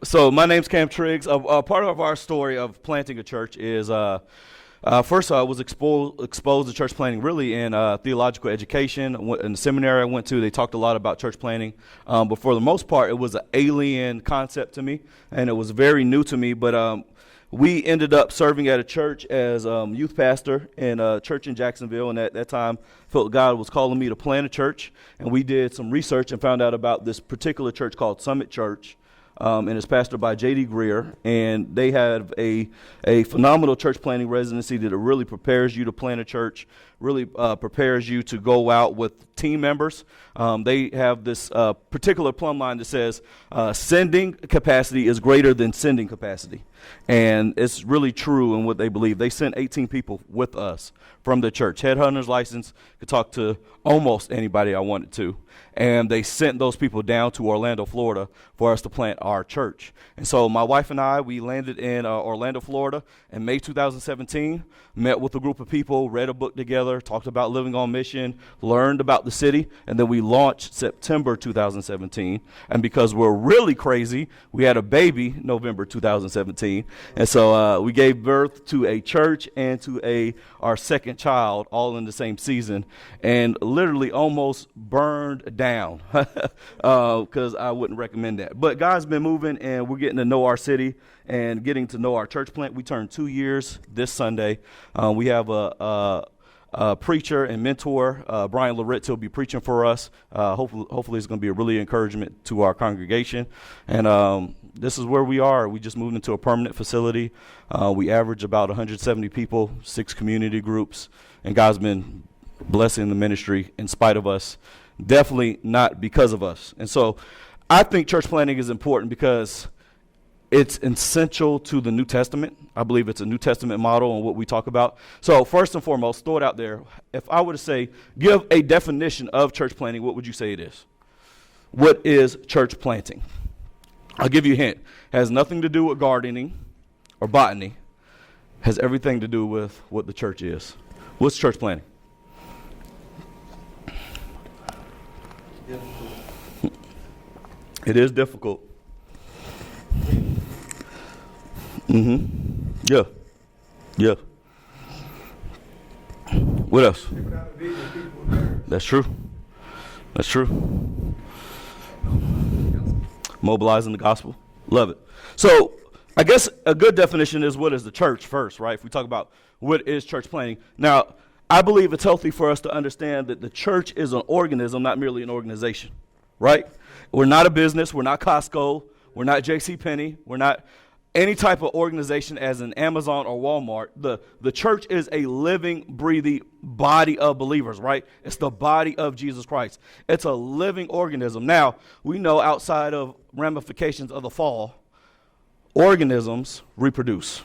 So my name's Cam Triggs. Part of our story of planting a church is first I was exposed to church planting really in theological education. In the seminary I went to, they talked a lot about church planting. But for the most part, it was an alien concept to me, and it was very new to me. But we ended up serving at a church as youth pastor in a church in Jacksonville, and at that time felt God was calling me to plant a church. And we did some research and found out about this particular church called Summit Church. And it's pastored by J.D. Greer, and they have a phenomenal church planting residency that really prepares you to plant a church, really prepares you to go out with team members. They have this particular plumb line that says sending capacity is greater than sending capacity. And it's really true in what they believe. They sent 18 people with us from the church. Headhunter's license, could talk to almost anybody I wanted to. And they sent those people down to Orlando, Florida for us to plant our church. And so my wife and I, we landed in Orlando, Florida in May 2017, met with a group of people, read a book together, talked about living on mission, learned about the city, and then we launched September 2017. And because we're really crazy, we had a baby November 2017. And so we gave birth to a church and to our second child all in the same season, and literally almost burned down because I wouldn't recommend that. But God's been moving, and we're getting to know our city and getting to know our church plant. We turned 2 years this Sunday. We have a preacher and mentor, Brian Loritz. He'll be preaching for us. Hopefully it's going to be a really encouragement to our congregation. And this is where we are. We just moved into a permanent facility. We average about 170 people, 6 community groups, and God's been blessing the ministry in spite of us, definitely not because of us. And so I think church planting is important because it's essential to the New Testament. I believe it's a New Testament model on what we talk about. So first and foremost, throw it out there. If I were to say, give a definition of church planting, what would you say it is? What is church planting? I'll give you a hint. It has nothing to do with gardening or botany. It has everything to do with what the church is. What's church planting? It is difficult. Yeah. Yeah. What else? That's true. That's true. Mobilizing the gospel. Love it. So I guess a good definition is, what is the church first, right? If we talk about what is church planting. Now, I believe it's healthy for us to understand that the church is an organism, not merely an organization, right? We're not a business. We're not Costco. We're not JCPenney. We're not any type of organization as in Amazon or Walmart. The church is a living, breathing body of believers, right? It's the body of Jesus Christ. It's a living organism. Now, we know outside of ramifications of the fall, organisms reproduce.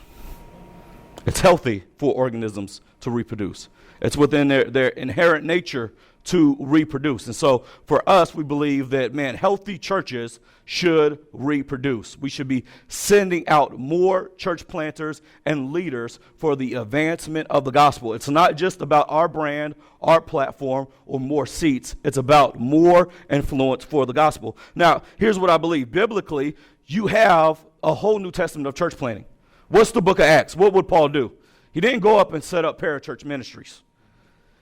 It's healthy for organisms to reproduce. It's within their inherent nature to reproduce. And so for us, we believe that, healthy churches should reproduce. We should be sending out more church planters and leaders for the advancement of the gospel. It's not just about our brand, our platform, or more seats. It's about more influence for the gospel. Now, here's what I believe. Biblically, you have a whole New Testament of church planting. What's the book of Acts? What would Paul do? He didn't go up and set up parachurch ministries.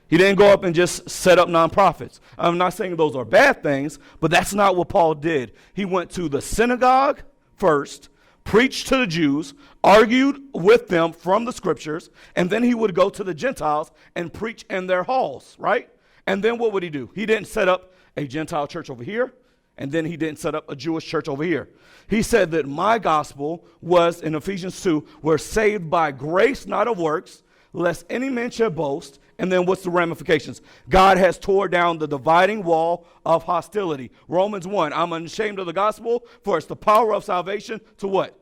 He didn't go up and just set up nonprofits. I'm not saying those are bad things, but that's not what Paul did. He went to the synagogue first, preached to the Jews, argued with them from the scriptures, and then he would go to the Gentiles and preach in their halls, right? And then what would he do? He didn't set up a Gentile church over here, and then he didn't set up a Jewish church over here. He said that my gospel was, in Ephesians 2, we're saved by grace, not of works, lest any man should boast. And then what's the ramifications? God has tore down the dividing wall of hostility. Romans 1, I'm unashamed of the gospel, for it's the power of salvation to what?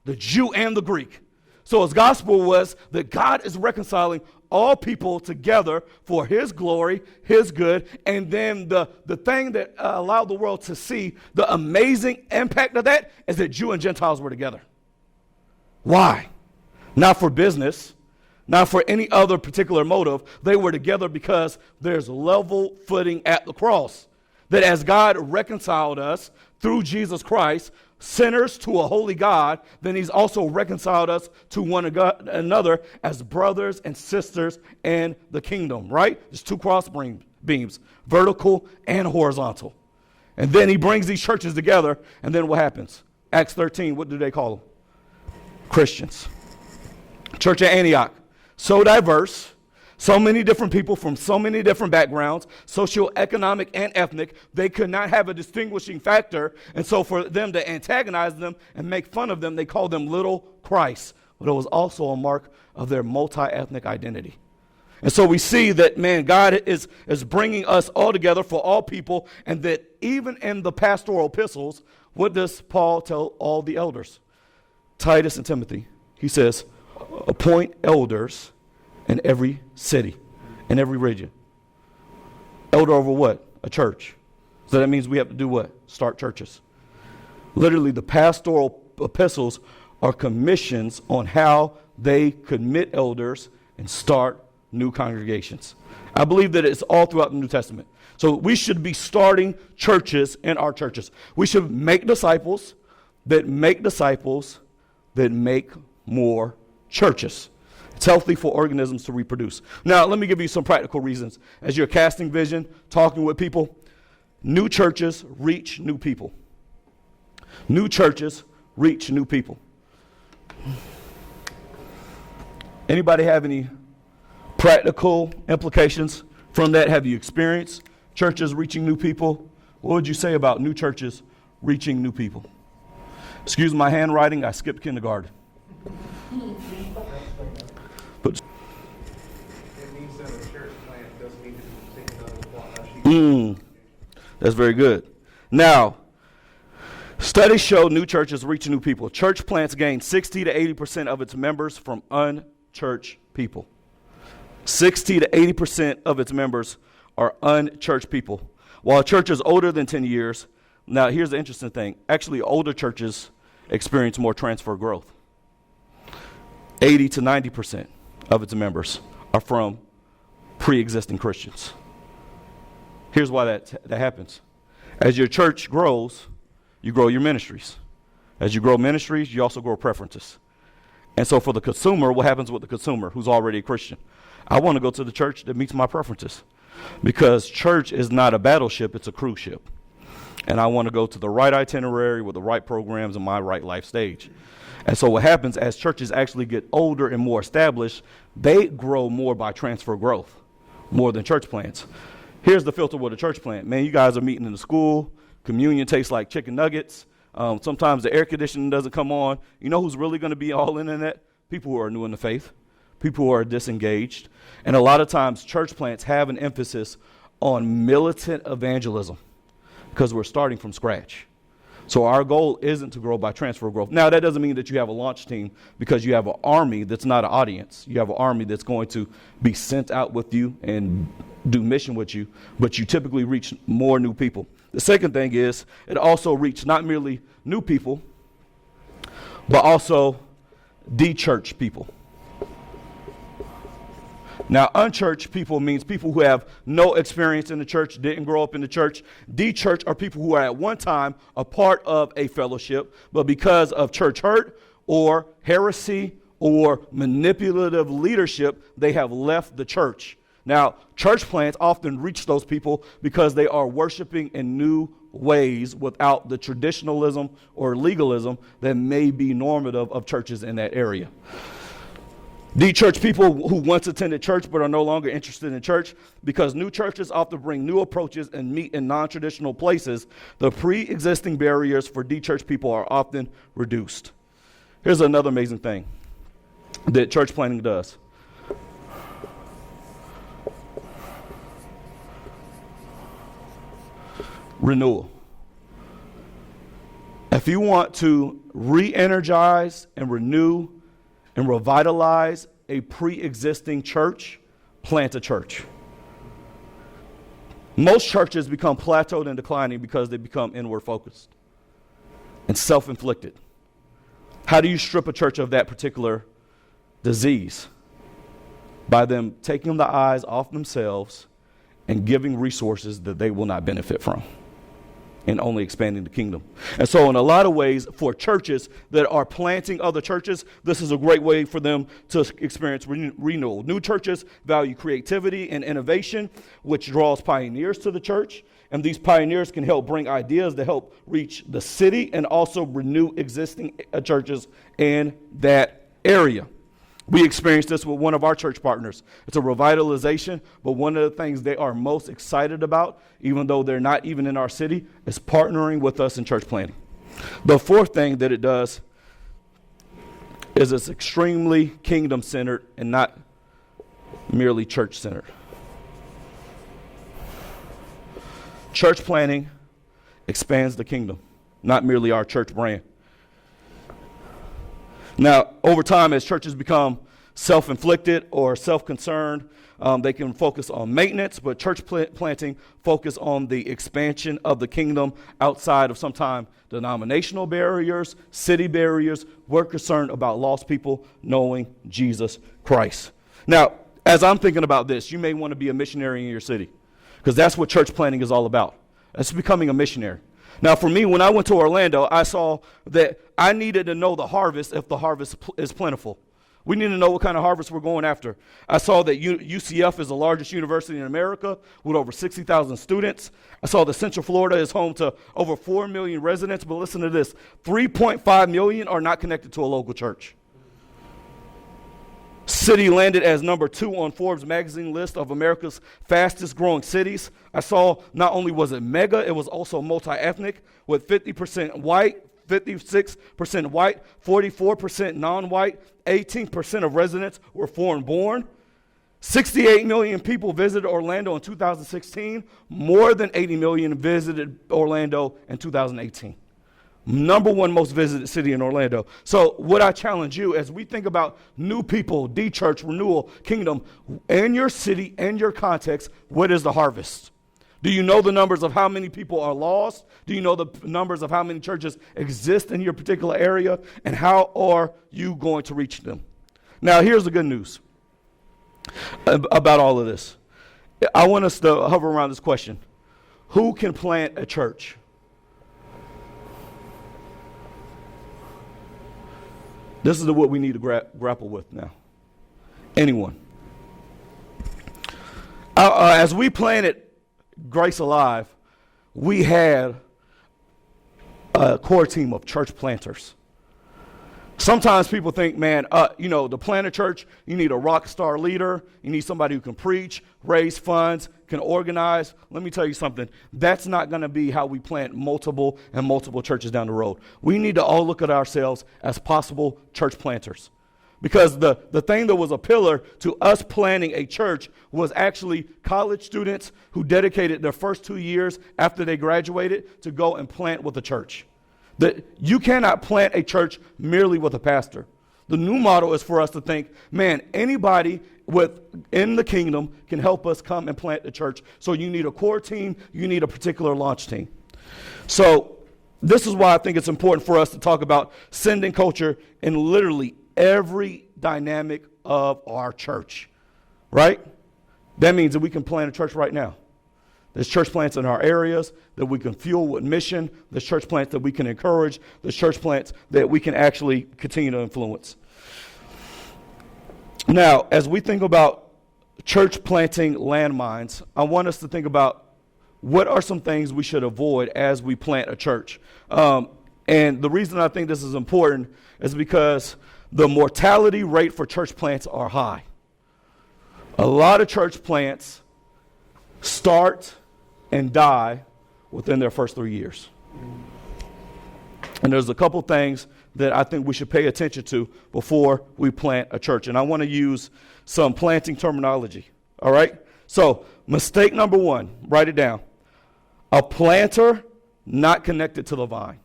The Jew and the Greek. So his gospel was that God is reconciling all people together for his glory, his good, and then the thing that allowed the world to see the amazing impact of that is that Jew and Gentiles were together. Why? Not for business, not for any other particular motive. They were together because there's level footing at the cross. That as God reconciled us through Jesus Christ, sinners to a holy God, then he's also reconciled us to one another as brothers and sisters in the kingdom, right? There's two cross beams, vertical and horizontal. And then he brings these churches together, and then what happens? Acts 13, what do they call them? Christians. Church at Antioch, so diverse, so many different people from so many different backgrounds, socioeconomic and ethnic, they could not have a distinguishing factor. And so for them to antagonize them and make fun of them, they called them little Christ. But it was also a mark of their multi-ethnic identity. And so we see that, man, God is bringing us all together for all people, and that even in the pastoral epistles, what does Paul tell all the elders? Titus and Timothy, he says, appoint elders in every city, in every region. Elder over what? A church. So that means we have to do what? Start churches. Literally, the pastoral epistles are commissions on how they commit elders and start new congregations. I believe that it's all throughout the New Testament. So we should be starting churches in our churches. We should make disciples that make more churches. It's healthy for organisms to reproduce. Now, let me give you some practical reasons. As you're casting vision, talking with people, new churches reach new people. New churches reach new people. Anybody have any practical implications from that? Have you experienced churches reaching new people? What would you say about new churches reaching new people? Excuse my handwriting, I skipped kindergarten. But it means that a church plant doesn't need to take another that's very good. Now, studies show new churches reach new people. Church plants gain 60 to 80% of its members from unchurched people. 60 to 80% of its members are unchurched people. While a church is older than 10 years, now here's the interesting thing. Actually, older churches experience more transfer growth. 80 to 90% of its members are from pre-existing Christians. Here's why that happens. As your church grows, you grow your ministries. As you grow ministries, you also grow preferences. And so for the consumer, what happens with the consumer who's already a Christian? I want to go to the church that meets my preferences, because church is not a battleship, it's a cruise ship. And I want to go to the right itinerary with the right programs and my right life stage. And so what happens as churches actually get older and more established, they grow more by transfer growth, more than church plants. Here's the filter with a church plant. Man, you guys are meeting in the school. Communion tastes like chicken nuggets. Sometimes the air conditioning doesn't come on. You know who's really going to be all in that? People who are new in the faith, people who are disengaged. And a lot of times church plants have an emphasis on militant evangelism because we're starting from scratch. So our goal isn't to grow by transfer growth. Now, that doesn't mean that you have a launch team, because you have an army that's not an audience. You have an army that's going to be sent out with you and do mission with you, but you typically reach more new people. The second thing is it also reaches not merely new people, but also de-churched people. Now, unchurched people means people who have no experience in the church, didn't grow up in the church. De-churched are people who are at one time a part of a fellowship, but because of church hurt or heresy or manipulative leadership, they have left the church. Now, church plants often reach those people because they are worshiping in new ways without the traditionalism or legalism that may be normative of churches in that area. De-church people who once attended church but are no longer interested in church, because new churches often bring new approaches and meet in non-traditional places, the pre-existing barriers for de-church people are often reduced. Here's another amazing thing that church planting does. Renewal. If you want to re-energize and renew and revitalize a pre-existing church, plant a church. Most churches become plateaued and declining because they become inward focused and self-inflicted. How do you strip a church of that particular disease? By them taking the eyes off themselves and giving resources that they will not benefit from. and only expanding the kingdom. And so in a lot of ways, for churches that are planting other churches, this is a great way for them to experience renewal. New churches value creativity and innovation, which draws pioneers to the church. And these pioneers can help bring ideas to help reach the city and also renew existing churches in that area. We experienced this with one of our church partners. It's a revitalization, but one of the things they are most excited about, even though they're not even in our city, is partnering with us in church planting. The fourth thing that it does is it's extremely kingdom-centered and not merely church-centered. Church planting expands the kingdom, not merely our church brand. Now, over time, as churches become self-inflicted or self-concerned, they can focus on maintenance, but church planting focus on the expansion of the kingdom outside of sometimes denominational barriers, city barriers. We're concerned about lost people knowing Jesus Christ. Now, as I'm thinking about this, you may want to be a missionary in your city, because that's what church planting is all about. It's becoming a missionary. Now, for me, when I went to Orlando, I saw that I needed to know the harvest if the harvest is plentiful. We need to know what kind of harvest we're going after. I saw that UCF is the largest university in America with over 60,000 students. I saw that Central Florida is home to over 4 million residents. But listen to this, 3.5 million are not connected to a local church. City landed as number 2 on Forbes magazine list of America's fastest growing cities. I saw not only was it mega, it was also multi-ethnic with 50% white, 56% white, 44% non-white, 18% of residents were foreign born. 68 million people visited Orlando in 2016. More than 80 million visited Orlando in 2018. Number 1 most visited city in Orlando. So what I challenge you as we think about new people, D-Church, renewal, kingdom, in your city, in your context, what is the harvest? Do you know the numbers of how many people are lost? Do you know the numbers of how many churches exist in your particular area? And how are you going to reach them? Now, here's the good news about all of this. I want us to hover around this question. Who can plant a church? This is what we need to grapple with now. Anyone. As we planted Grace Alive, we had a core team of church planters. Sometimes people think, man, to plant a church, you need a rock star leader. You need somebody who can preach, raise funds, can organize. Let me tell you something. That's not going to be how we plant multiple churches down the road. We need to all look at ourselves as possible church planters. Because the thing that was a pillar to us planning a church was actually college students who dedicated their first 2 years after they graduated to go and plant with a church. That you cannot plant a church merely with a pastor. The new model is for us to think, man, anybody within the kingdom can help us come and plant the church. So you need a core team, you need a particular launch team. So this is why I think it's important for us to talk about sending culture in literally every dynamic of our church, right? That means that we can plant a church right now. There's church plants in our areas that we can fuel with mission. There's church plants that we can encourage. There's church plants that we can actually continue to influence. Now, as we think about church planting landmines, I want us to think about what are some things we should avoid as we plant a church. And the reason I think this is important is because the mortality rate for church plants are high. A lot of church plants start and die within their first 3 years. And there's a couple things that I think we should pay attention to before we plant a church. And I want to use some planting terminology. All right? So, mistake number 1, write it down. A planter not connected to the vine.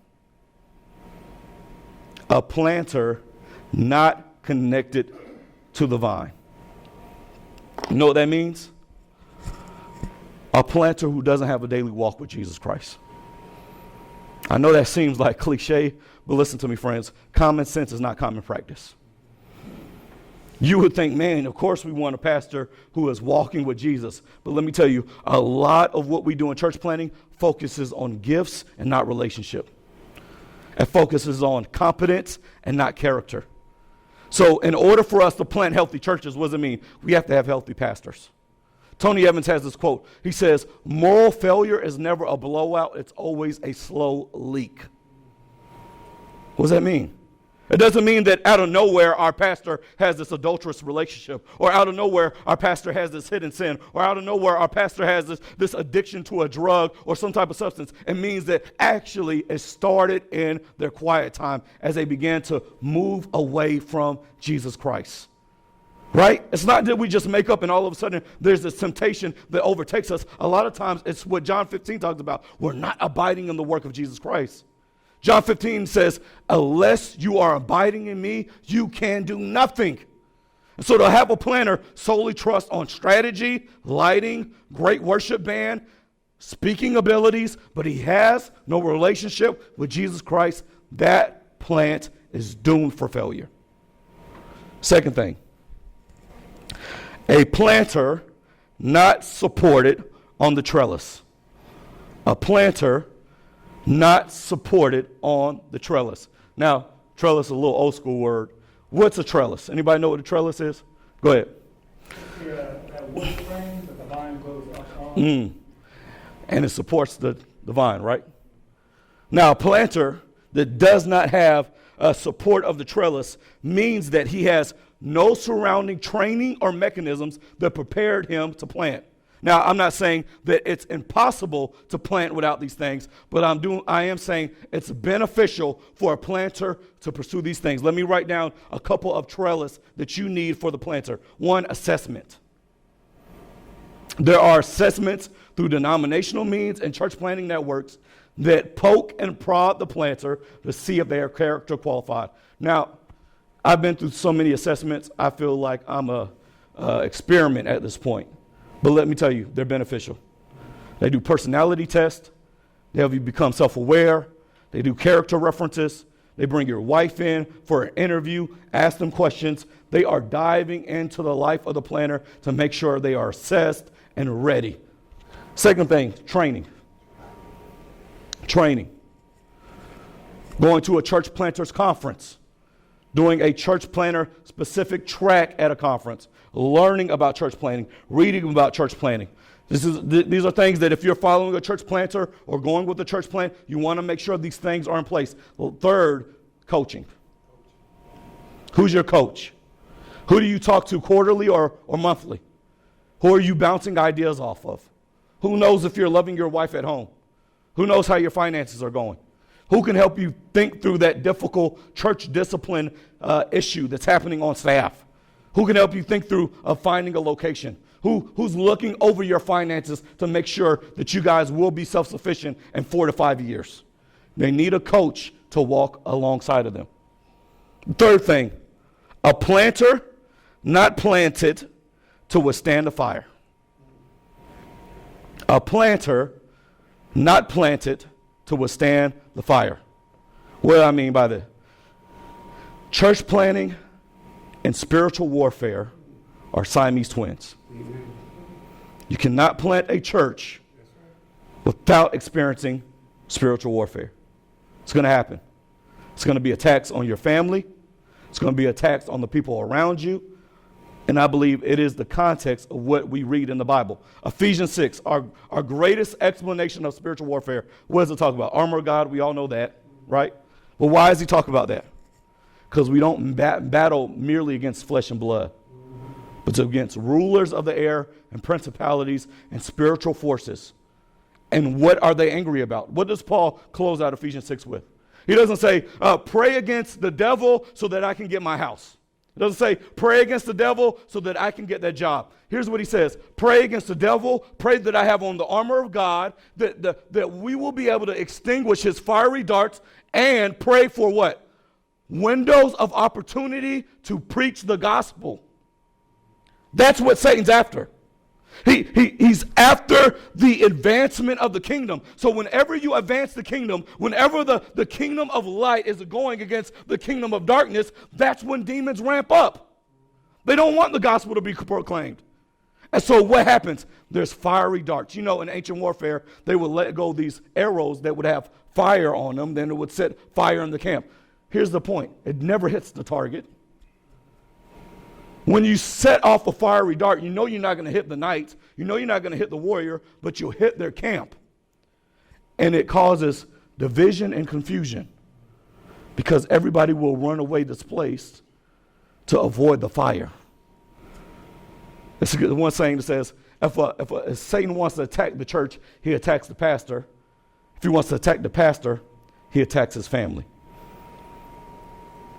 A planter not connected to the vine. You know what that means? A planter who doesn't have a daily walk with Jesus Christ. I know that seems like cliche, but listen to me, friends. Common sense is not common practice. You would think, man, of course we want a pastor who is walking with Jesus. But let me tell you, a lot of what we do in church planting focuses on gifts and not relationship. It focuses on competence and not character. So in order for us to plant healthy churches, what does it mean? We have to have healthy pastors. Tony Evans has this quote. He says, moral failure is never a blowout. It's always a slow leak. What does that mean? It doesn't mean that out of nowhere our pastor has this adulterous relationship, or out of nowhere our pastor has this hidden sin, or out of nowhere our pastor has this addiction to a drug or some type of substance. It means that actually it started in their quiet time as they began to move away from Jesus Christ. Right? It's not that we just make up and all of a sudden there's this temptation that overtakes us. A lot of times it's what John 15 talks about. We're not abiding in the work of Jesus Christ. John 15 says, unless you are abiding in me, you can do nothing. And so to have a planner solely trust on strategy, lighting, great worship band, speaking abilities, but he has no relationship with Jesus Christ, that plant is doomed for failure. Second thing, a planter not supported on the trellis. A planter not supported on the trellis. Now, trellis is a little old school word. What's a trellis? Anybody know what a trellis is? Go ahead. That wood frame that the vine goes up on. And it supports the vine, right? Now, a planter that does not have a support of the trellis means that he has no surrounding training or mechanisms that prepared him to plant. Now, I'm not saying that it's impossible to plant without these things, but I am saying it's beneficial for a planter to pursue these things. Let me write down a couple of trellis that you need for the planter. One, assessment. There are assessments through denominational means and church planting networks that poke and prod the planter to see if they are character qualified. Now, I've been through so many assessments, I feel like I'm a experiment at this point. But let me tell you, they're beneficial. They do personality tests. They help you become self-aware. They do character references. They bring your wife in for an interview, ask them questions. They are diving into the life of the planner to make sure they are assessed and ready. Second thing, training. Training. Going to a church planters conference. Doing a church planter specific track at a conference, learning about church planting, reading about church planting. These are things that if you're following a church planter or going with a church plant, you want to make sure these things are in place. Well, third, coaching. Who's your coach? Who do you talk to quarterly or monthly? Who are you bouncing ideas off of? Who knows if you're loving your wife at home? Who knows how your finances are going? Who can help you think through that difficult church discipline issue that's happening on staff? Who can help you think through finding a location? Who's looking over your finances to make sure that you guys will be self-sufficient in 4 to 5 years? They need a coach to walk alongside of them. Third thing, a planter not planted to withstand the fire. A planter not planted to withstand the fire. What do I mean by that? Church planting and spiritual warfare are Siamese twins. You cannot plant a church without experiencing spiritual warfare. It's going to happen. It's going to be attacks on your family. It's going to be attacks on the people around you. And I believe it is the context of what we read in the Bible. Ephesians 6, our greatest explanation of spiritual warfare. What does it talk about? Armor of God, we all know that, right? But why does he talk about that? Because we don't battle merely against flesh and blood, but against rulers of the air and principalities and spiritual forces. And what are they angry about? What does Paul close out Ephesians 6 with? He doesn't say, pray against the devil so that I can get my house. It doesn't say, pray against the devil so that I can get that job. Here's what he says. Pray against the devil. Pray that I have on the armor of God, that we will be able to extinguish his fiery darts, and pray for what? Windows of opportunity to preach the gospel. That's what Satan's after. He's after the advancement of the kingdom. So whenever you advance the kingdom, whenever the kingdom of light is going against the kingdom of darkness, that's when demons ramp up. They don't want the gospel to be proclaimed. And so what happens? There's fiery darts. You know, in ancient warfare, they would let go these arrows that would have fire on them. Then it would set fire in the camp. Here's the point. It never hits the target. When you set off a fiery dart, you know you're not going to hit the knights. You know you're not going to hit the warrior, but you'll hit their camp. And it causes division and confusion because everybody will run away displaced to avoid the fire. It's the one saying that says, if Satan wants to attack the church, he attacks the pastor. If he wants to attack the pastor, he attacks his family.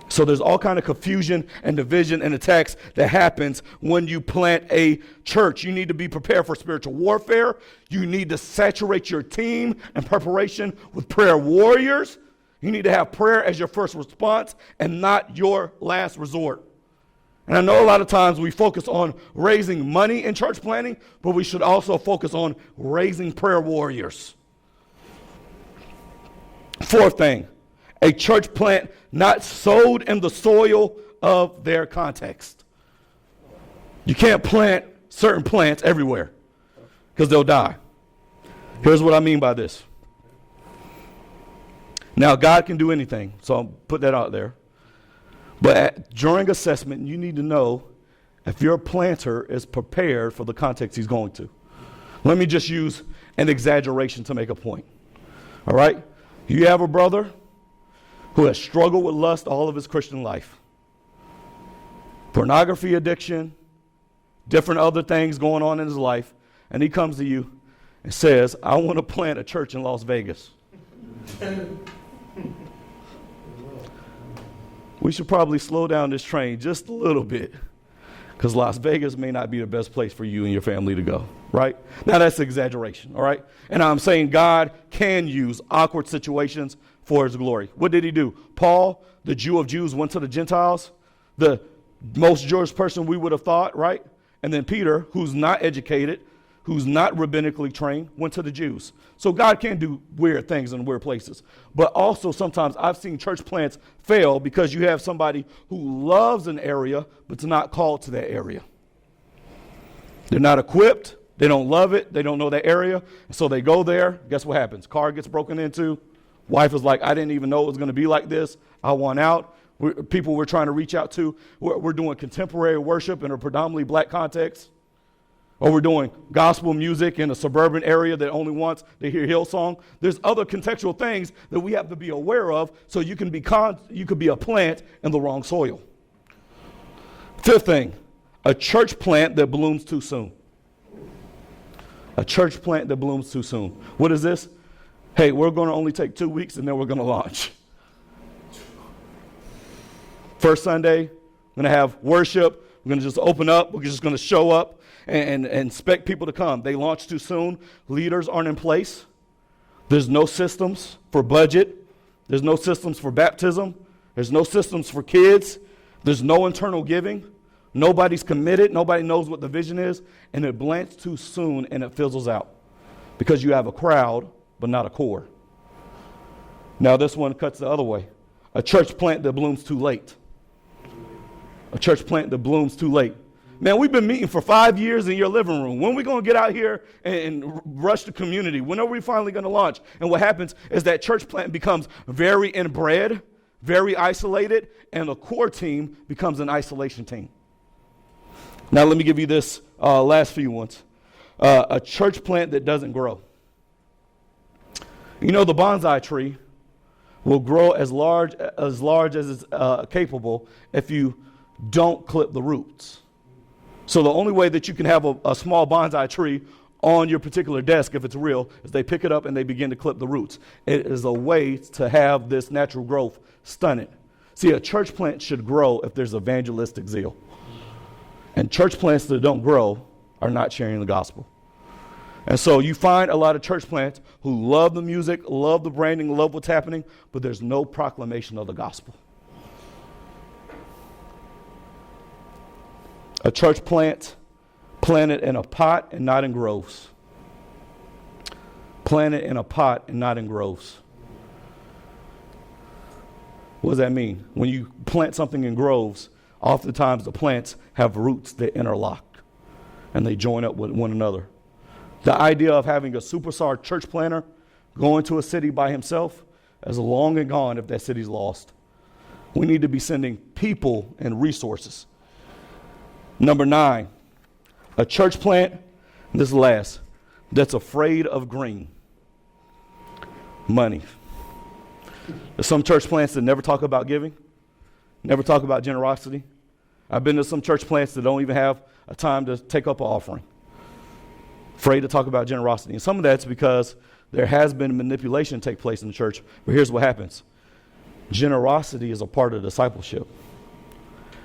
So there's all kind of confusion and division and attacks that happens when you plant a church. You need to be prepared for spiritual warfare. You need to saturate your team and preparation with prayer warriors. You need to have prayer as your first response and not your last resort. And I know a lot of times we focus on raising money in church planting, but we should also focus on raising prayer warriors. Fourth thing, a church plant not sowed in the soil of their context. You can't plant certain plants everywhere because they'll die. Here's what I mean by this. Now, God can do anything, so I'll put that out there. But during assessment, you need to know if your planter is prepared for the context he's going to. Let me just use an exaggeration to make a point. All right? You have a brother who has struggled with lust all of his Christian life. Pornography addiction, different other things going on in his life. And he comes to you and says, I want to plant a church in Las Vegas. We should probably slow down this train just a little bit because Las Vegas may not be the best place for you and your family to go, right? Now, that's exaggeration, all right? And I'm saying God can use awkward situations for his glory. What did he do? Paul, the Jew of Jews, went to the Gentiles, the most Jewish person we would have thought, right? And then Peter, who's not educated, who's not rabbinically trained, went to the Jews. So God can do weird things in weird places. But also sometimes I've seen church plants fail because you have somebody who loves an area but's not called to that area. They're not equipped. They don't love it. They don't know that area. So they go there. Guess what happens? Car gets broken into. Wife is like, I didn't even know it was going to be like this. I want out. People we're trying to reach out to, we're doing contemporary worship in a predominantly black context. Or we're doing gospel music in a suburban area that only wants to hear Hillsong. There's other contextual things that we have to be aware of so you can you could be a plant in the wrong soil. Fifth thing, a church plant that blooms too soon. A church plant that blooms too soon. What is this? Hey, we're going to only take 2 weeks and then we're going to launch. First Sunday, we're going to have worship. We're going to just open up. We're just going to show up and expect people to come. They launch too soon. Leaders aren't in place. There's no systems for budget. There's no systems for baptism. There's no systems for kids. There's no internal giving. Nobody's committed. Nobody knows what the vision is. And it blanks too soon and it fizzles out because you have a crowd but not a core. Now this one cuts the other way. A church plant that blooms too late. A church plant that blooms too late. Man, we've been meeting for 5 years in your living room. When are we going to get out here and rush the community? When are we finally going to launch? And what happens is that church plant becomes very inbred, very isolated, and the core team becomes an isolation team. Now let me give you this last few ones. A church plant that doesn't grow. You know, the bonsai tree will grow as large as it's capable if you don't clip the roots. So the only way that you can have a small bonsai tree on your particular desk, if it's real, is they pick it up and they begin to clip the roots. It is a way to have this natural growth stunted. See, a church plant should grow if there's evangelistic zeal. And church plants that don't grow are not sharing the gospel. And so you find a lot of church plants who love the music, love the branding, love what's happening, but there's no proclamation of the gospel. A church plant planted in a pot and not in groves. Planted in a pot and not in groves. What does that mean? When you plant something in groves, oftentimes the plants have roots that interlock and they join up with one another. The idea of having a superstar church planter going to a city by himself is long and gone if that city's lost. We need to be sending people and resources. Number 9, a church plant, this is last, that's afraid of green. Money. There's some church plants that never talk about giving, never talk about generosity. I've been to some church plants that don't even have a time to take up an offering. Afraid to talk about generosity. And some of that's because there has been manipulation take place in the church. But here's what happens. Generosity is a part of discipleship.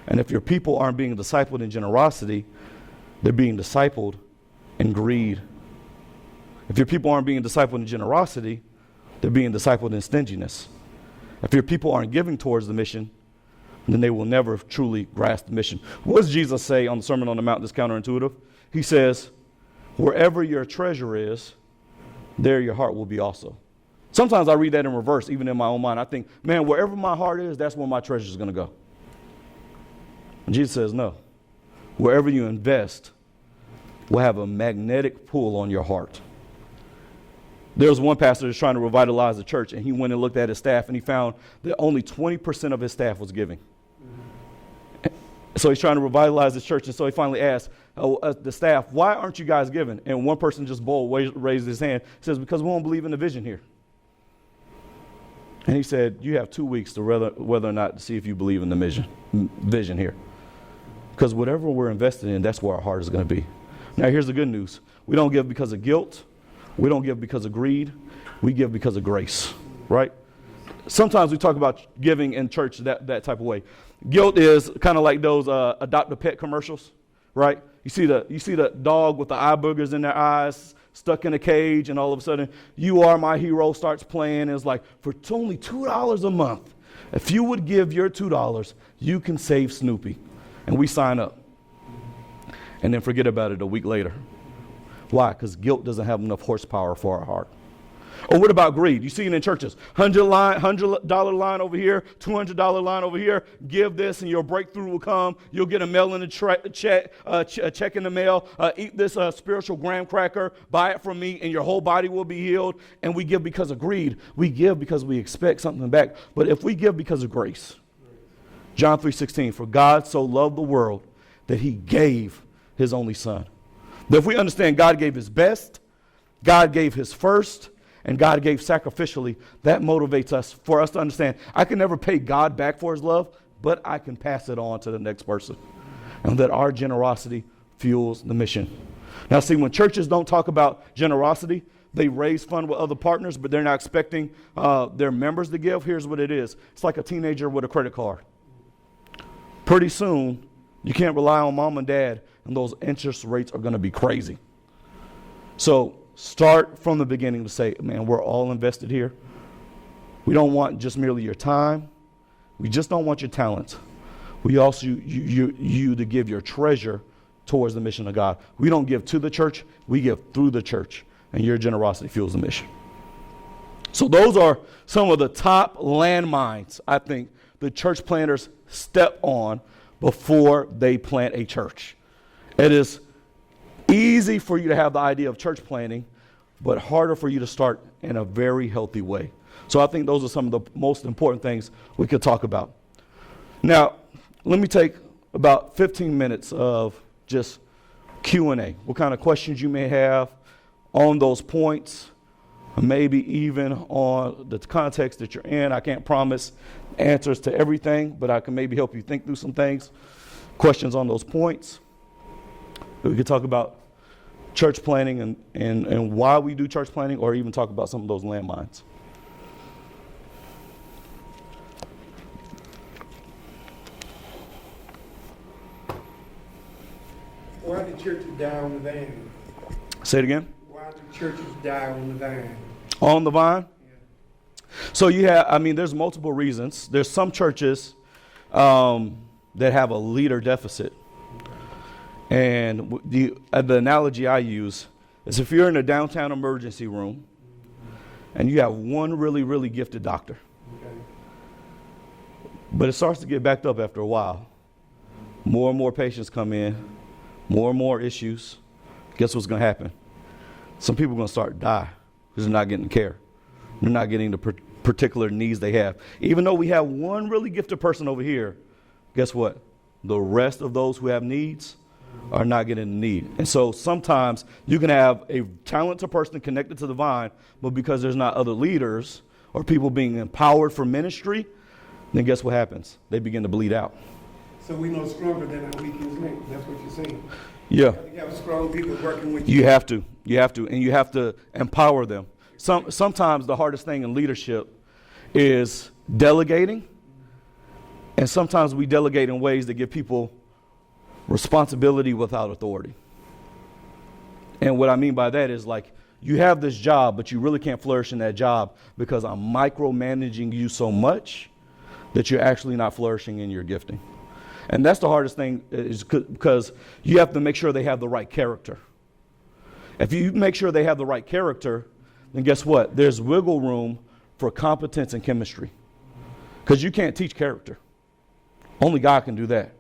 And if your people aren't being discipled in generosity, they're being discipled in greed. If your people aren't being discipled in generosity, they're being discipled in stinginess. If your people aren't giving towards the mission, then they will never truly grasp the mission. What does Jesus say on the Sermon on the Mount that's counterintuitive? He says, wherever your treasure is, there your heart will be also. Sometimes I read that in reverse, even in my own mind. I think, man, wherever my heart is, that's where my treasure is going to go. And Jesus says, no. Wherever you invest will have a magnetic pull on your heart. There was one pastor that's trying to revitalize the church, and he went and looked at his staff, and he found that only 20% of his staff was giving. So he's trying to revitalize the church, and so he finally asked the staff, why aren't you guys giving? And one person just bold raised his hand. He says, because we don't believe in the vision here. And he said, you have 2 weeks to whether or not to see if you believe in the vision here. Because whatever we're invested in, that's where our heart is going to be. Now, here's the good news. We don't give because of guilt. We don't give because of greed. We give because of grace, right? Sometimes we talk about giving in church that type of way. Guilt is kind of like those adopt a pet commercials, right? You see the dog with the eye boogers in their eyes, stuck in a cage, and all of a sudden, You Are My Hero starts playing. And it's like, for only $2 a month, if you would give your $2, you can save Snoopy. And we sign up and then forget about it a week later. Why? Because guilt doesn't have enough horsepower for our heart. Or what about greed? You see it in churches. $100 line over here, $200 line over here. Give this and your breakthrough will come. You'll get a mail in the check in the mail. Eat this spiritual graham cracker. Buy it from me and your whole body will be healed. And we give because of greed. We give because we expect something back. But if we give because of grace, John 3:16, for God so loved the world that he gave his only son. But if we understand God gave his best, God gave his first, and God gave sacrificially, that motivates us for us to understand I can never pay God back for his love, but I can pass it on to the next person. And that our generosity fuels the mission. Now see, when churches don't talk about generosity, they raise fund with other partners, but they're not expecting their members to give. Here's what it is. It's like a teenager with a credit card. Pretty soon, you can't rely on mom and dad, and those interest rates are going to be crazy. So start from the beginning to say, man, we're all invested here. We don't want just merely your time. We just don't want your talents. We also you to give your treasure towards the mission of God. We don't give to the church. We give through the church, and your generosity fuels the mission. So those are some of the top landmines, I think, the church planters step on before they plant a church. It is easy for you to have the idea of church planting, but harder for you to start in a very healthy way. So I think those are some of the most important things we could talk about. Now, let me take about 15 minutes of just Q&A. What kind of questions you may have on those points, maybe even on the context that you're in. I can't promise answers to everything, but I can maybe help you think through some things. Questions on those points. We could talk about church planning and why we do church planning, or even talk about some of those landmines. Why do churches die on the vine? Say it again. Why do churches die on the vine? On the vine? Yeah. So you have, there's multiple reasons. There's some churches that have a leader deficit. And the analogy I use is if you're in a downtown emergency room and you have one really, really gifted doctor, Okay. but it starts to get backed up after a while, more and more patients come in, more and more issues. Guess what's going to happen? Some people are going to start to die because they're not getting care. They're not getting the particular needs they have. Even though we have one really gifted person over here, guess what? The rest of those who have needs are not getting the need. And so sometimes you can have a talented person connected to the vine, but because there's not other leaders or people being empowered for ministry, then guess what happens? They begin to bleed out. So we know stronger than our weakest link. That's what you're saying. Yeah. You have strong people working with you. You have to, and you have to empower them. Sometimes the hardest thing in leadership is delegating, and sometimes we delegate in ways that give people responsibility without authority. And what I mean by that is, like, you have this job, but you really can't flourish in that job because I'm micromanaging you so much that you're actually not flourishing in your gifting. And that's the hardest thing, is because you have to make sure they have the right character. If you make sure they have the right character, then guess what? There's wiggle room for competence and chemistry. Because you can't teach character. Only God can do that.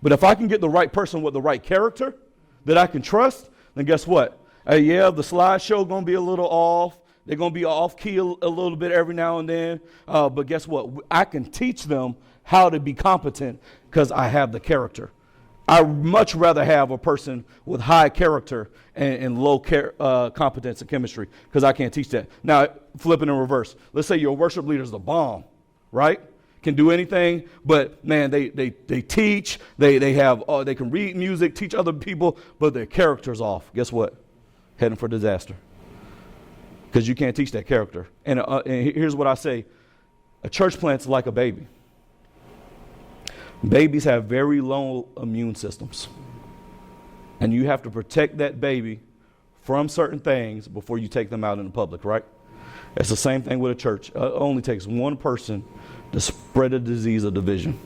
But if I can get the right person with the right character that I can trust, then guess what? Yeah, the slideshow going to be a little off. They're going to be off key a little bit every now and then. But guess what? I can teach them how to be competent because I have the character. I'd much rather have a person with high character and low competence in chemistry because I can't teach that. Now, flipping in reverse. Let's say your worship leader is the bomb, right? Can do anything, but man, they teach, they can read music, teach other people, but their character's off. Guess what? Heading for disaster. Because you can't teach that character. And here's what I say. A church plant's like a baby. Babies have very low immune systems. And you have to protect that baby from certain things before you take them out in the public, right? It's the same thing with a church. It only takes one person to spread a disease of division.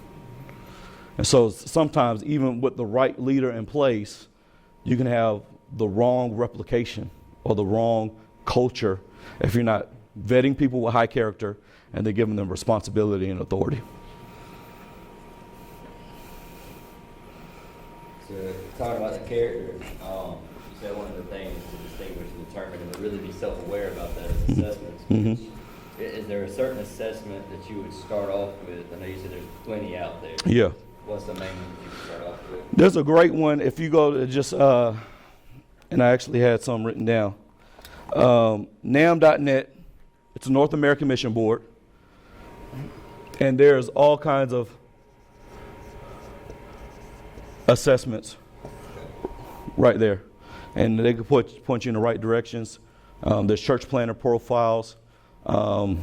And so sometimes, even with the right leader in place, you can have the wrong replication or the wrong culture if you're not vetting people with high character and they're giving them responsibility and authority. So, talking about the character, you said one of the things to distinguish and determine and to really be self-aware about that is assessments. Mm-hmm. Is there a certain assessment that you would start off with? I know you said there's plenty out there. Yeah. What's the main one that you would start off with? There's a great one. If you go to just, and I actually had some written down, NAM.net. It's a North American Mission Board. And there's all kinds of assessments right there. And they can point you in the right directions. There's church planner profiles. A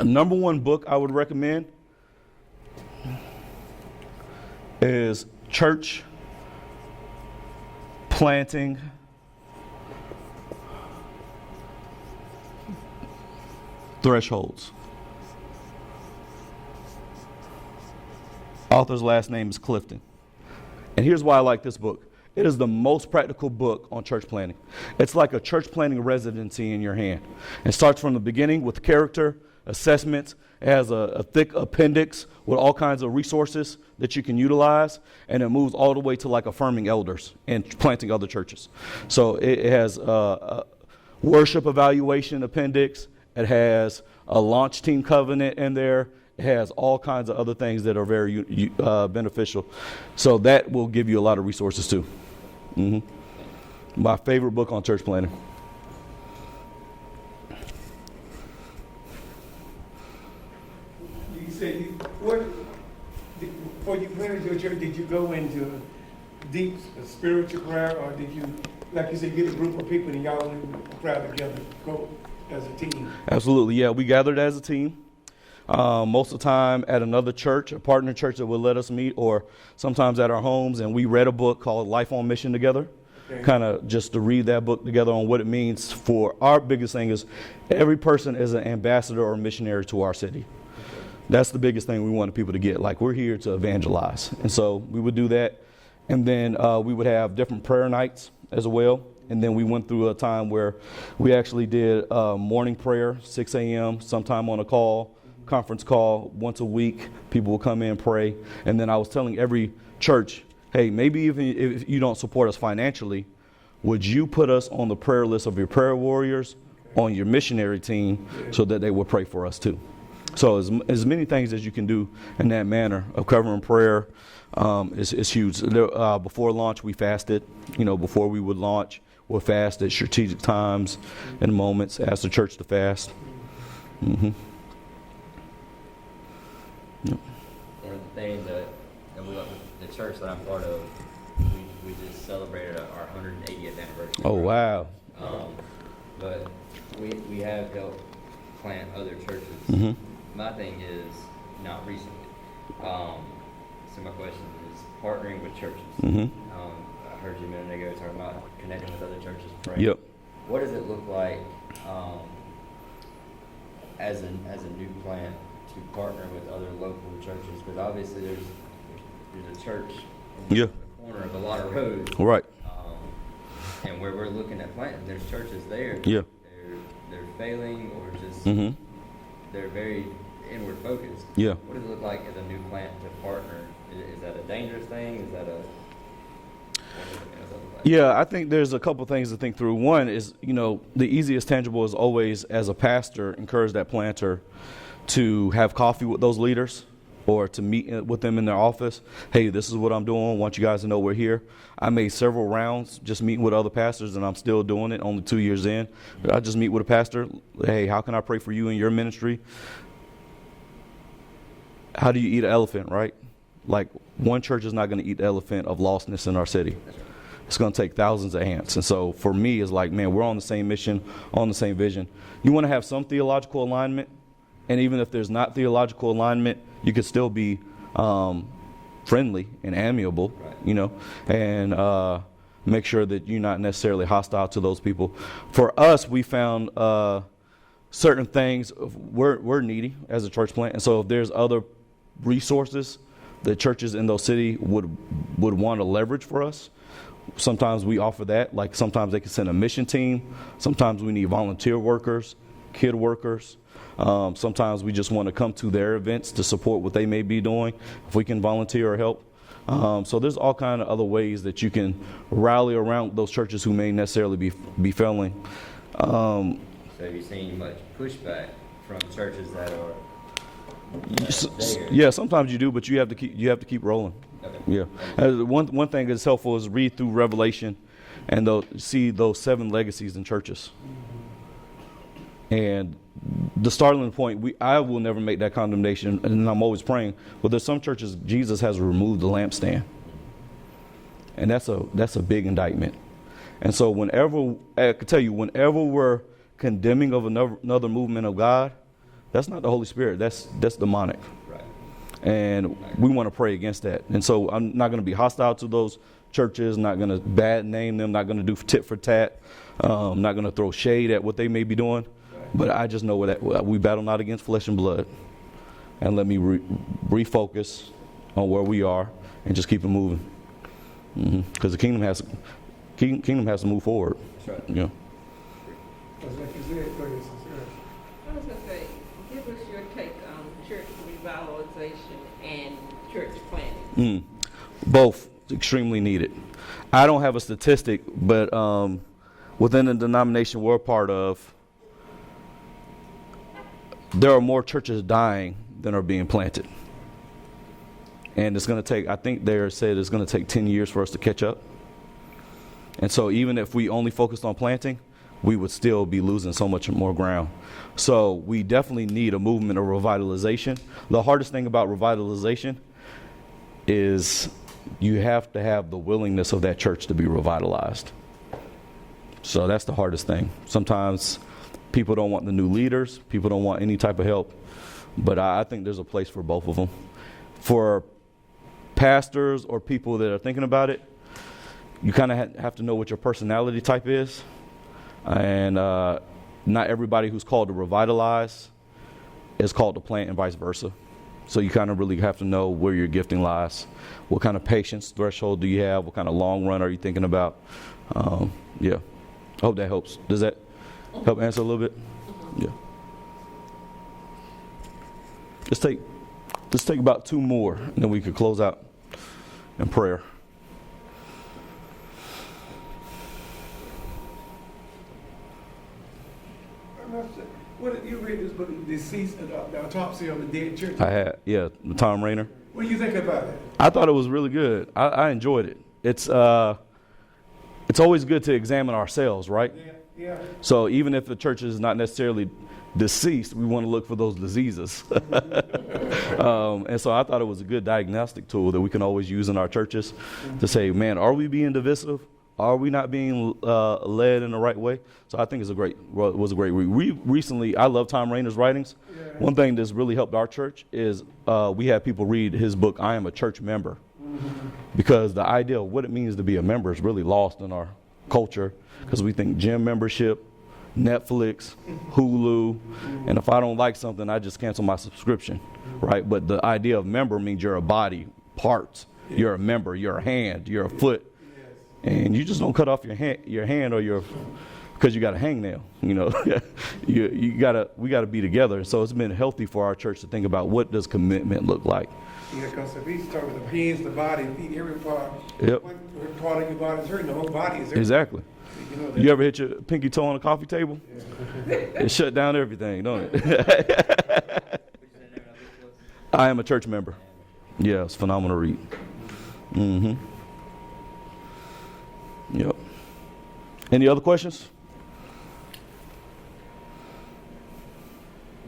number one book I would recommend is Church Planting Thresholds. Author's last name is Clifton. And here's why I like this book. It is the most practical book on church planting. It's like a church planting residency in your hand. It starts from the beginning with character, assessments. It has a thick appendix with all kinds of resources that you can utilize, and it moves all the way to like affirming elders and planting other churches. So it has a worship evaluation appendix. It has a launch team covenant in there. It has all kinds of other things that are very beneficial. So that will give you a lot of resources too. Mm-hmm. My favorite book on church planting. You said before you planted your church, did you go into deep spiritual prayer, or did you, like you said, get a group of people and y'all in a crowd together, go as a team? Absolutely, yeah. We gathered as a team. Most of the time at another church, a partner church that would let us meet, or sometimes at our homes, and we read a book called Life on Mission together. Okay. Kind of just to read that book together on what it means for our biggest thing is every person is an ambassador or missionary to our city. Okay. That's the biggest thing we wanted people to get. Like, we're here to evangelize. And so we would do that. And then we would have different prayer nights as well. And then we went through a time where we actually did morning prayer, 6 a.m., sometime on a call. Conference call once a week. People will come in and pray. And then I was telling every church, hey, maybe even if you don't support us financially, would you put us on the prayer list of your prayer warriors, on your missionary team, so that they will pray for us too? So as many things as you can do in that manner of covering prayer is huge. Before launch, we fasted. Before we would launch, we'll fast at strategic times and moments. Ask the church to fast. Mm-hmm. Yep. One of the things that the church that I'm part of, we just celebrated our 180th anniversary. Oh, wow. But we have helped plant other churches. Mm-hmm. My thing is not recently. So my question is partnering with churches. Mm-hmm. I heard you a minute ago talking about connecting with other churches. Praying. Yep. What does it look like as a new plant to partner with other local churches? Because obviously there's a church in Yeah. the corner of a lot of roads. Right. And where we're looking at planting, there's churches there. Yeah. They're failing or just Mm-hmm. they're very inward focused. Yeah. What does it look like as a new plant to partner? Is that a dangerous thing? Is that a what does that look like? Yeah, I think there's a couple things to think through. One is, the easiest tangible is always, as a pastor, encourage that planter to have coffee with those leaders or to meet with them in their office. Hey, this is what I'm doing. I want you guys to know we're here. I made several rounds just meeting with other pastors, and I'm still doing it, only 2 years in. I just meet with a pastor. Hey, how can I pray for you in your ministry? How do you eat an elephant, right? Like, one church is not going to eat the elephant of lostness in our city. It's going to take thousands of ants. And so for me, it's like, man, we're on the same mission, on the same vision. You want to have some theological alignment. And even if there's not theological alignment, you could still be friendly and amiable, Right. and make sure that you're not necessarily hostile to those people. For us, we found certain things. We're needy as a church plant. And so if there's other resources that churches in those cities would want to leverage for us, sometimes we offer that. Like sometimes they can send a mission team. Sometimes we need volunteer workers, kid workers. Sometimes we just want to come to their events to support what they may be doing, if we can volunteer or help. So there's all kind of other ways that you can rally around those churches who may necessarily be failing. So have you seen much pushback from churches that are there? Yeah, sometimes you do, but you have to keep rolling. Okay. Yeah. One thing that's helpful is read through Revelation and see those 7 legacies in churches. And the starting point, I will never make that condemnation, and I'm always praying. But there's some churches Jesus has removed the lampstand, and that's a big indictment. And so whenever we're condemning of another movement of God, that's not the Holy Spirit. That's demonic. Right. And we want to pray against that. And so I'm not going to be hostile to those churches, not going to bad name them, not going to do tit for tat, not going to throw shade at what they may be doing. But I just know that we battle not against flesh and blood. And let me refocus on where we are and just keep it moving. Because the kingdom has to move forward. That's right. Yeah. Because like you said, go ahead, Sister. I was going to say, give us your take on church revitalization and church planting. Both extremely needed. I don't have a statistic, but within the denomination we're a part of, there are more churches dying than are being planted. And it's going to take, I think they said it's going to take 10 years for us to catch up. And so even if we only focused on planting, we would still be losing so much more ground. So we definitely need a movement of revitalization. The hardest thing about revitalization is you have to have the willingness of that church to be revitalized. So that's the hardest thing. Sometimes people don't want the new leaders. People don't want any type of help. But I think there's a place for both of them. For pastors or people that are thinking about it, you kind of have to know what your personality type is. And not everybody who's called to revitalize is called to plant and vice versa. So you kind of really have to know where your gifting lies. What kind of patience threshold do you have? What kind of long run are you thinking about? Yeah. I hope that helps. Does that help answer a little bit? Yeah. Let's take about 2 more, and then we could close out. and prayer. What did you read this book, Deceased, the Autopsy of the Dead Church? I had, yeah, Tom Rayner. What do you think about it? I thought it was really good. I enjoyed it. It's always good to examine ourselves, right? Yeah. So even if the church is not necessarily deceased, we want to look for those diseases. And so I thought it was a good diagnostic tool that we can always use in our churches to say, man, are we being divisive? Are we not being led in the right way? So I think it was a great read. I love Tom Rayner's writings. Yeah. One thing that's really helped our church is we have people read his book, I Am a Church Member. Because the idea of what it means to be a member is really lost in our culture, because we think gym membership, Netflix, Hulu, and if I don't like something, I just cancel my subscription, right? But the idea of member means you're a body, parts. You're a member, you're a hand, you're a foot. And you just don't cut off your hand or because you got a hangnail, you know. we gotta be together. So it's been healthy for our church to think about what does commitment look like. Yeah, because if he's talking about the hands, the body, feet, every part, Yep. one part of your body is hurting, the whole body is hurting. Exactly. You know that. You ever hit your pinky toe on a coffee table? It shut down everything, don't it? I Am a Church Member. Yeah, it's phenomenal read. Mm-hmm. Yep. Any other questions?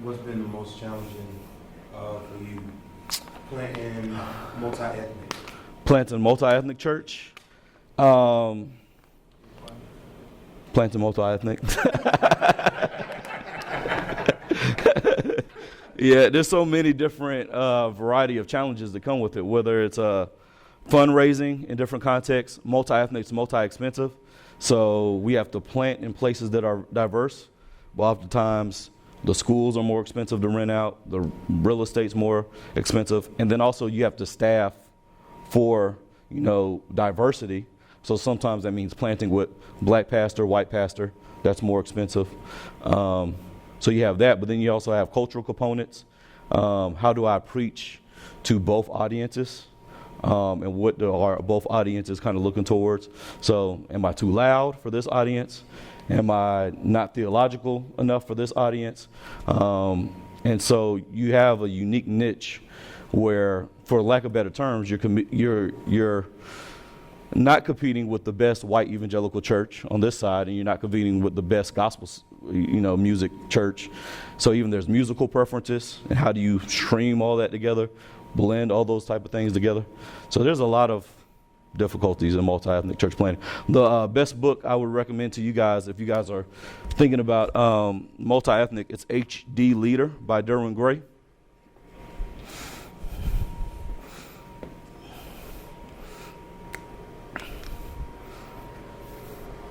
What's been the most challenging for you planting multi-ethnic? Planting multi-ethnic church. Planting multi-ethnic. Yeah, there's so many different variety of challenges that come with it, whether it's fundraising in different contexts. Multi-ethnic is multi-expensive, so we have to plant in places that are diverse. But oftentimes, the schools are more expensive to rent out, the real estate's more expensive, and then also you have to staff for, diversity. So sometimes that means planting with black pastor, white pastor. That's more expensive. So you have that, but then you also have cultural components. How do I preach to both audiences? And what are both audiences kind of looking towards? So am I too loud for this audience? Am I not theological enough for this audience? And so you have a unique niche where, for lack of better terms, you're not competing with the best white evangelical church on this side, and you're not competing with the best gospel, music church. So even there's musical preferences, and how do you stream all that together, blend all those type of things together? So there's a lot of difficulties in multi-ethnic church planning. The best book I would recommend to you guys, if you guys are thinking about multi-ethnic, it's H.D. Leader by Derwin Gray.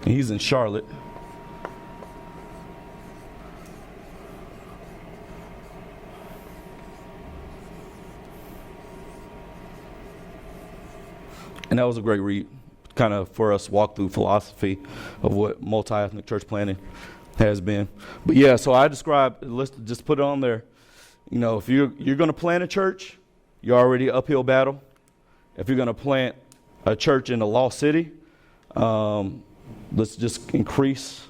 He's in Charlotte. And that was a great read, kind of for us walk through philosophy of what multi-ethnic church planning has been. But yeah, so I described, let's just put it on there. If you're going to plant a church, you're already uphill battle. If you're going to plant a church in a lost city, let's just increase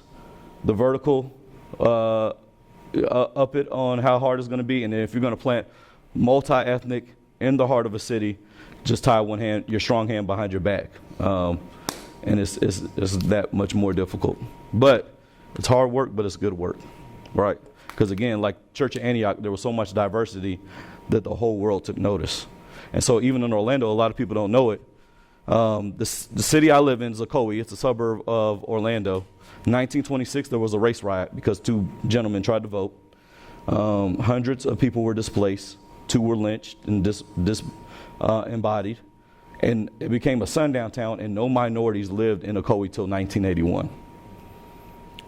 the vertical up it on how hard it's going to be. And then if you're going to plant multi-ethnic in the heart of a city, just tie your strong hand behind your back. And it's that much more difficult. But it's hard work, but it's good work, right? Because again, like Church of Antioch, there was so much diversity that the whole world took notice. And so even in Orlando, a lot of people don't know it. The city I live in is Ocoee. It's a suburb of Orlando. 1926, there was a race riot because two gentlemen tried to vote. Hundreds of people were displaced. 2 were lynched and embodied. And it became a sundown town, and no minorities lived in Ocoee till 1981.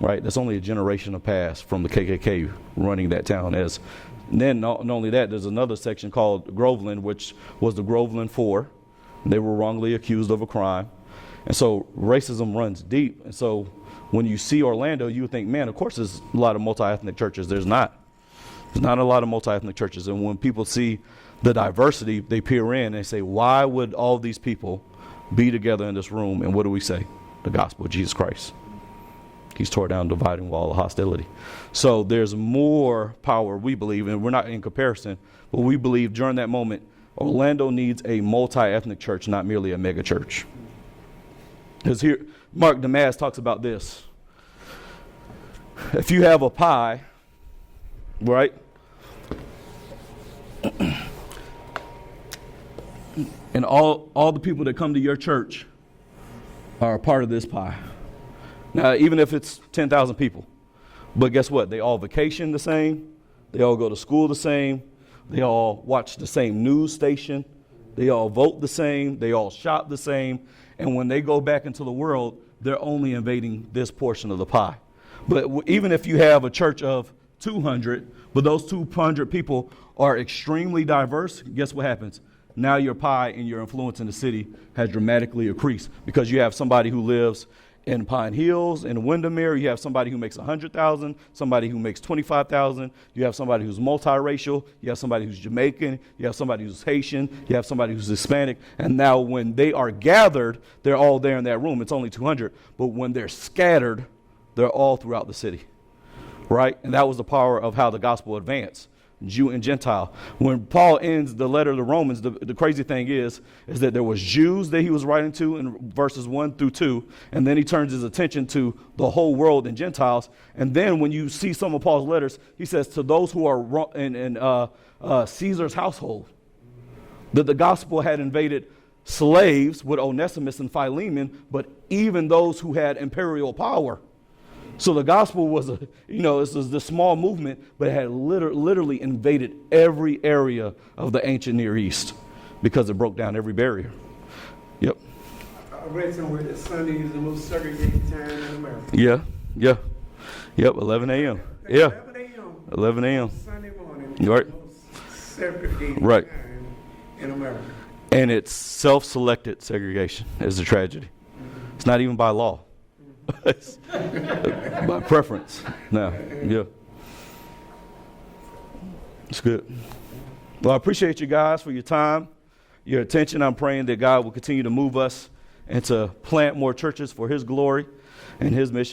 Right? That's only a generation of past from the KKK running that town. And then not only that, there's another section called Groveland, which was the Groveland Four. They were wrongly accused of a crime. And so racism runs deep. And so when you see Orlando, you would think, man, of course there's a lot of multi-ethnic churches. There's not. There's not a lot of multi-ethnic churches. And when people see the diversity, they peer in and say, why would all these people be together in this room? And what do we say? The gospel of Jesus Christ. He's tore down the dividing wall of hostility. So there's more power, we believe, and we're not in comparison, but we believe during that moment, Orlando needs a multi-ethnic church, not merely a mega church. Because here, Mark Damas talks about this. If you have a pie, right? And all the people that come to your church are a part of this pie. Now, even if it's 10,000 people, but guess what? They all vacation the same. They all go to school the same. They all watch the same news station. They all vote the same. They all shop the same. And when they go back into the world, they're only invading this portion of the pie. But even if you have a church of 200, but those 200 people are extremely diverse, guess what happens? Now your pie and your influence in the city has dramatically increased because you have somebody who lives in Pine Hills, in Windermere. You have somebody who makes $100,000, somebody who makes $25,000. You have somebody who's multiracial. You have somebody who's Jamaican. You have somebody who's Haitian. You have somebody who's Hispanic. And now when they are gathered, they're all there in that room. It's only 200. But when they're scattered, they're all throughout the city, right? And that was the power of how the gospel advanced. Jew and Gentile. When Paul ends the letter to the Romans, the crazy thing is that there was Jews that he was writing to in verses 1 through 2, and then he turns his attention to the whole world and Gentiles. And then when you see some of Paul's letters, he says to those who are in Caesar's household, that the gospel had invaded slaves with Onesimus and Philemon, but even those who had imperial power. So the gospel was this was this small movement, but it had literally invaded every area of the ancient Near East because it broke down every barrier. Yep. I read somewhere that Sunday is the most segregated time in America. Yeah. Yep, 11 a.m. Yeah. 11 a.m. 11 a.m. Sunday morning. Right. The most segregated Right. time in America. And it's self-selected segregation is the tragedy. It's not even by law. It's by preference. Now, yeah. It's good. Well, I appreciate you guys for your time, your attention. I'm praying that God will continue to move us and to plant more churches for his glory and his mission.